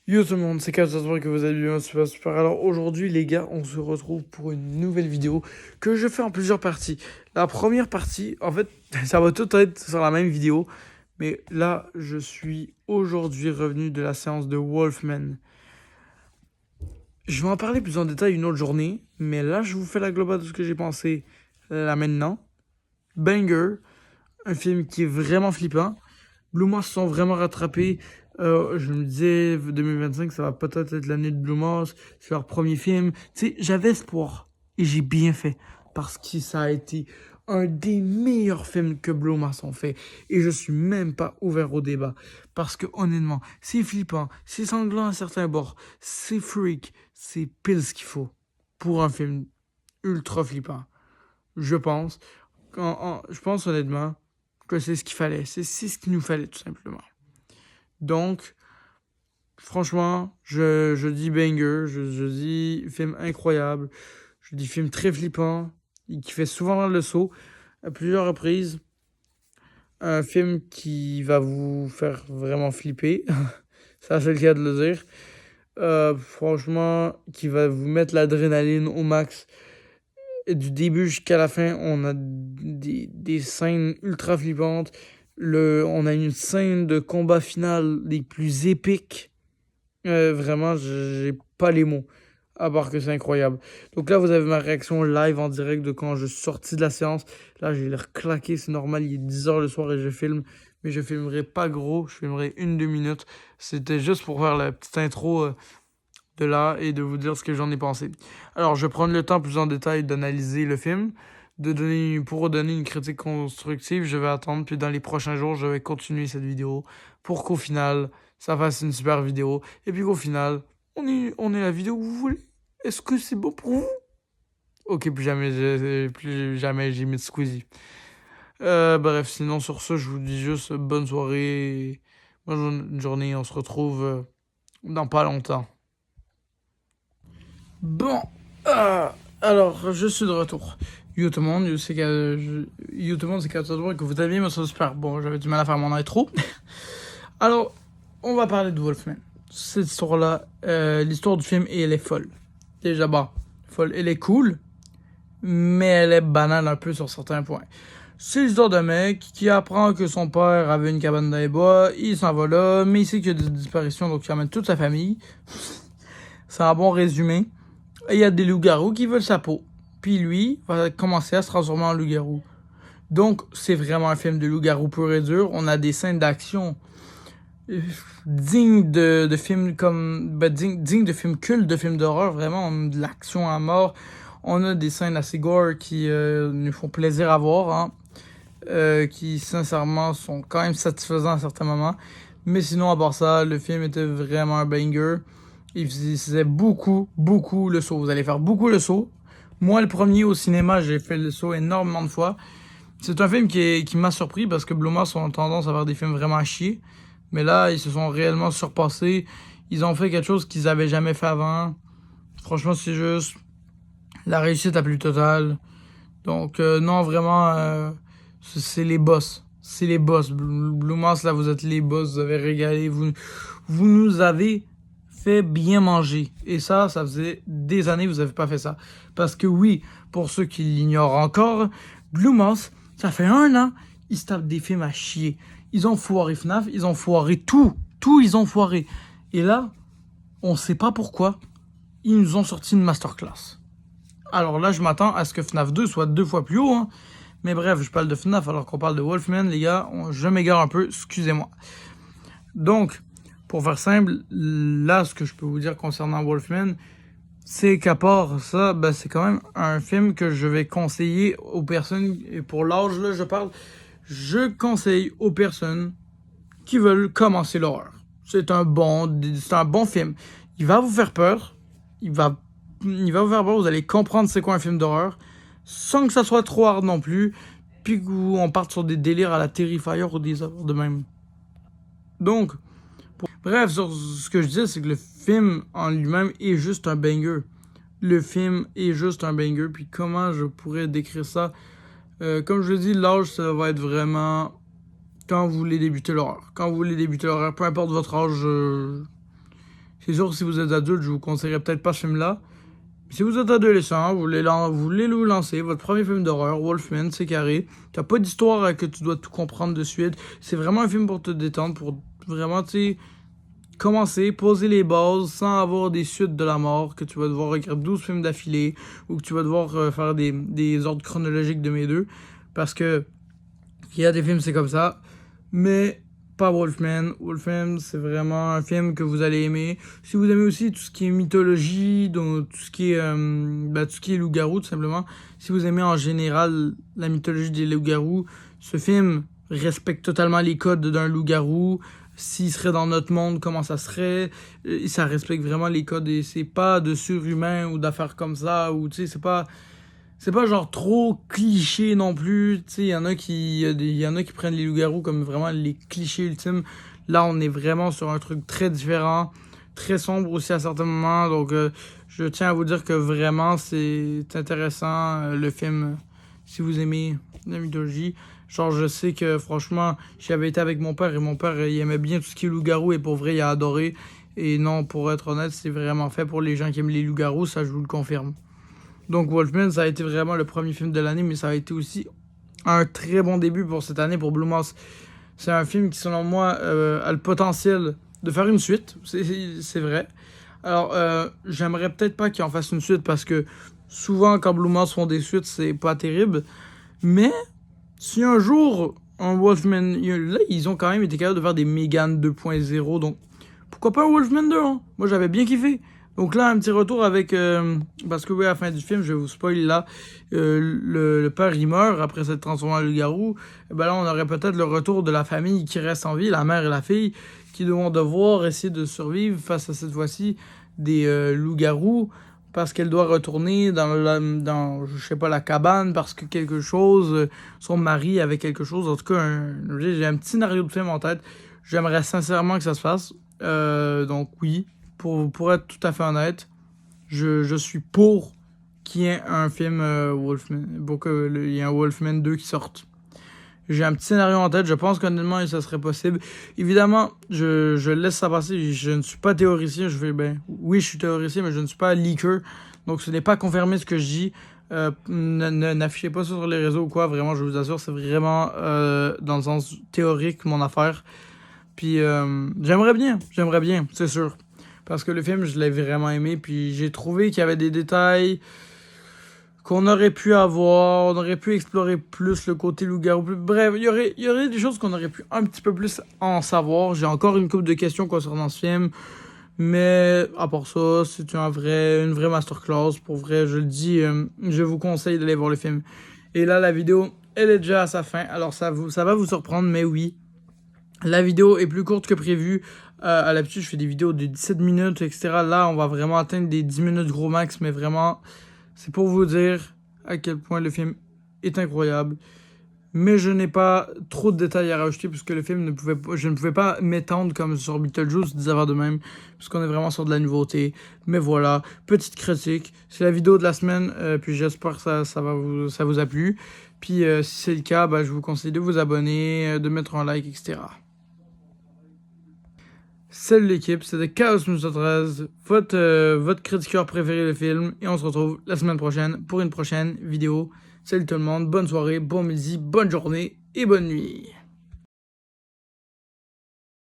Yo tout le monde, c'est Kat, j'espère que vous allez bien, super super. Alors aujourd'hui les gars, on se retrouve pour une nouvelle vidéo que je fais en plusieurs parties. La première partie, en fait, ça va tout être sur la même vidéo, mais là je suis aujourd'hui revenu de la séance de Wolfman. Je vais en parler plus en détail une autre journée, mais là je vous fais la globale de ce que j'ai pensé là maintenant. Banger, un film qui est vraiment flippant. Blue Moss se sont vraiment rattrapés. Je me disais, 2025, ça va peut-être être l'année de Blue Moss. C'est leur premier film. Tu sais, j'avais espoir. Et j'ai bien fait. Parce que ça a été un des meilleurs films que Blue Moss ont fait. Et je suis même pas ouvert au débat. Parce que honnêtement, c'est flippant, c'est sanglant à certains bords, c'est freak, c'est pile ce qu'il faut pour un film ultra flippant. Je pense. Je pense honnêtement que c'est ce qu'il fallait. C'est ce qu'il nous fallait tout simplement. Donc, franchement, je dis banger, je dis film incroyable, je dis film très flippant, qui fait souvent le saut à plusieurs reprises. Un film qui va vous faire vraiment flipper, ça c'est le cas de le dire. Franchement, qui va vous mettre l'adrénaline au max. Et du début jusqu'à la fin, on a des scènes ultra flippantes. On a une scène de combat final les plus épiques. Vraiment, j'ai pas les mots. À part que c'est incroyable. Donc là, vous avez ma réaction live en direct de quand je suis sorti de la séance. Là, j'ai l'air claqué, c'est normal, il est 10h le soir et je filme. Mais je filmerai pas gros, je filmerai 1-2 minutes. C'était juste pour faire la petite intro de là et de vous dire ce que j'en ai pensé. Alors, je vais prendre le temps plus en détail d'analyser le film, pour donner une critique constructive. Je vais attendre, puis dans les prochains jours, je vais continuer cette vidéo pour qu'au final, ça fasse une super vidéo. Et puis qu'au final, on est la vidéo que vous voulez. Est-ce que c'est bon pour vous? Ok, plus jamais j'ai mis de Squeezie. Bref, sinon sur ce, je vous dis juste bonne soirée, bonne journée. On se retrouve dans pas longtemps. Bon, alors je suis de retour. Yo tout le monde, yo tout le monde, c'est que vous aviez, mais c'est super. Bon, j'avais du mal à faire mon intro. Alors, on va parler de Wolfman. Cette histoire-là, l'histoire du film, et elle est folle. Déjà, bah, folle, elle est cool, mais elle est banale un peu sur certains points. C'est l'histoire d'un mec qui apprend que son père avait une cabane dans les bois, il s'en va là, mais il sait qu'il y a des disparitions, donc il amène toute sa famille. C'est un bon résumé. Et il y a des loups-garous qui veulent sa peau. Puis lui va commencer à se transformer en loup-garou. Donc, c'est vraiment un film de loup-garou pur et dur. On a des scènes d'action dignes de films dignes de films cultes, de films d'horreur. Vraiment, de l'action à mort. On a des scènes assez gore qui nous font plaisir à voir. Qui, sincèrement, sont quand même satisfaisants à certains moments. Mais sinon, à part ça, le film était vraiment un banger. Il faisait beaucoup le saut. Vous allez faire beaucoup le saut. Moi, le premier au cinéma, j'ai fait le saut énormément de fois. C'est un film qui m'a surpris parce que Blumhouse ont tendance à faire des films vraiment à chier. Mais là, ils se sont réellement surpassés. Ils ont fait quelque chose qu'ils avaient jamais fait avant. Franchement, c'est juste la réussite la plus totale. Donc, non, vraiment, c'est les boss. C'est les boss. Blumhouse, là, vous êtes les boss. Vous avez régalé. Vous nous avez fait bien manger. Et ça faisait des années que vous n'avez pas fait ça. Parce que oui, pour ceux qui l'ignorent encore, Blumhouse, ça fait 1 an, ils se tapent des films à chier. Ils ont foiré FNAF, ils ont foiré tout. Tout, ils ont foiré. Et là, on sait pas pourquoi, ils nous ont sorti une masterclass. Alors là, je m'attends à ce que FNAF 2 soit 2 fois plus haut. Hein. Mais bref, je parle de FNAF alors qu'on parle de Wolfman, les gars. Je m'égare un peu, excusez-moi. Donc, pour faire simple, là, ce que je peux vous dire concernant Wolfman, c'est qu'à part ça, ben, c'est quand même un film que je vais conseiller aux personnes, et pour l'âge, là, je parle, je conseille aux personnes qui veulent commencer l'horreur. C'est un bon film. Il va vous faire peur, il va vous faire peur, vous allez comprendre c'est quoi un film d'horreur, sans que ça soit trop hard non plus, puis qu'on parte sur des délires à la Terrifier ou des horreurs de même. Donc, bref, sur ce que je disais, c'est que le film en lui-même est juste un banger. Le film est juste un banger. Puis comment je pourrais décrire ça? Comme je le dis, l'âge, ça va être vraiment quand vous voulez débuter l'horreur. Quand vous voulez débuter l'horreur, peu importe votre âge, C'est sûr que si vous êtes adulte, je vous conseillerais peut-être pas ce film-là. Si vous êtes adolescent, vous voulez vous lancer, votre premier film d'horreur, Wolfman, c'est carré. T'as pas d'histoire que tu dois tout comprendre de suite. C'est vraiment un film pour te détendre, pour vraiment, tu sais, commencer, poser les bases sans avoir des suites de la mort, que tu vas devoir regarder 12 films d'affilée ou que tu vas devoir faire des ordres chronologiques de mes deux. Parce que il y a des films, c'est comme ça. Mais pas Wolfman. Wolfman, c'est vraiment un film que vous allez aimer. Si vous aimez aussi tout ce qui est mythologie, donc tout ce qui est loup-garou, tout simplement. Si vous aimez en général la mythologie des loups-garous, ce film respecte totalement les codes d'un loup-garou. S'il serait dans notre monde, comment ça serait. Ça respecte vraiment les codes et c'est pas de surhumain ou d'affaires comme ça. Ou tu sais, c'est pas genre trop cliché non plus. Tu sais, il y en a qui prennent les loups-garous comme vraiment les clichés ultimes. Là, on est vraiment sur un truc très différent, très sombre aussi à certains moments. Donc, je tiens à vous dire que vraiment, c'est intéressant le film. Si vous aimez la mythologie. Genre, je sais que franchement, j'avais été avec mon père et mon père, il aimait bien tout ce qui est loup-garou et pour vrai, il a adoré. Et non, pour être honnête, c'est vraiment fait pour les gens qui aiment les loups-garous, ça je vous le confirme. Donc Wolfman, ça a été vraiment le premier film de l'année, mais ça a été aussi un très bon début pour cette année pour Blumhouse. C'est un film qui, selon moi, a le potentiel de faire une suite, c'est vrai. Alors, j'aimerais peut-être pas qu'il en fasse une suite parce que souvent, quand Blumhouse font des suites, c'est pas terrible. Mais si un jour, un Wolfman, là, ils ont quand même été capables de faire des Megan 2.0, donc pourquoi pas un Wolfman 2, hein? Moi, j'avais bien kiffé. Donc là, un petit retour avec... parce que oui, à la fin du film, je vais vous spoil là, le père, il meurt après s'être transformé en loup-garou. Et ben là, on aurait peut-être le retour de la famille qui reste en vie, la mère et la fille, qui vont devoir essayer de survivre face à cette fois-ci des loups-garous, parce qu'elle doit retourner dans, je sais pas, la cabane, parce que quelque chose, son mari avait quelque chose. En tout cas, j'ai un petit scénario de film en tête. J'aimerais sincèrement que ça se fasse. Donc oui. Pour être tout à fait honnête, je suis pour qu'il y ait un film Wolfman, pour qu'il y ait un Wolfman 2 qui sorte. J'ai un petit scénario en tête, je pense qu'honnêtement, ça serait possible. Évidemment, je laisse ça passer, je ne suis pas théoricien, oui, je suis théoricien, mais je ne suis pas leaker, donc ce n'est pas confirmé ce que je dis. N'affichez pas ça sur les réseaux ou quoi, vraiment, je vous assure, c'est vraiment dans le sens théorique mon affaire. Puis j'aimerais bien, c'est sûr. Parce que le film, je l'ai vraiment aimé. Puis j'ai trouvé qu'il y avait des détails qu'on aurait pu avoir. On aurait pu explorer plus le côté loup-garou. Bref, il y aurait des choses qu'on aurait pu un petit peu plus en savoir. J'ai encore une couple de questions concernant ce film. Mais à part ça, c'est une vraie masterclass. Pour vrai, je le dis, je vous conseille d'aller voir le film. Et là, la vidéo, elle est déjà à sa fin. Alors ça va vous surprendre, mais oui. La vidéo est plus courte que prévu. À l'habitude, je fais des vidéos de 17 minutes, etc. Là, on va vraiment atteindre des 10 minutes gros max, mais vraiment, c'est pour vous dire à quel point le film est incroyable. Mais je n'ai pas trop de détails à rajouter puisque le film je ne pouvais pas m'étendre comme sur Beetlejuice, des affaires de même, puisqu'on est vraiment sur de la nouveauté. Mais voilà, petite critique. C'est la vidéo de la semaine, puis j'espère que ça vous a plu. Puis si c'est le cas, je vous conseille de vous abonner, de mettre un like, etc. Salut l'équipe, c'était Chaos 13, votre critiqueur préféré de film, et on se retrouve la semaine prochaine pour une prochaine vidéo. Salut tout le monde, bonne soirée, bon midi, bonne journée et bonne nuit.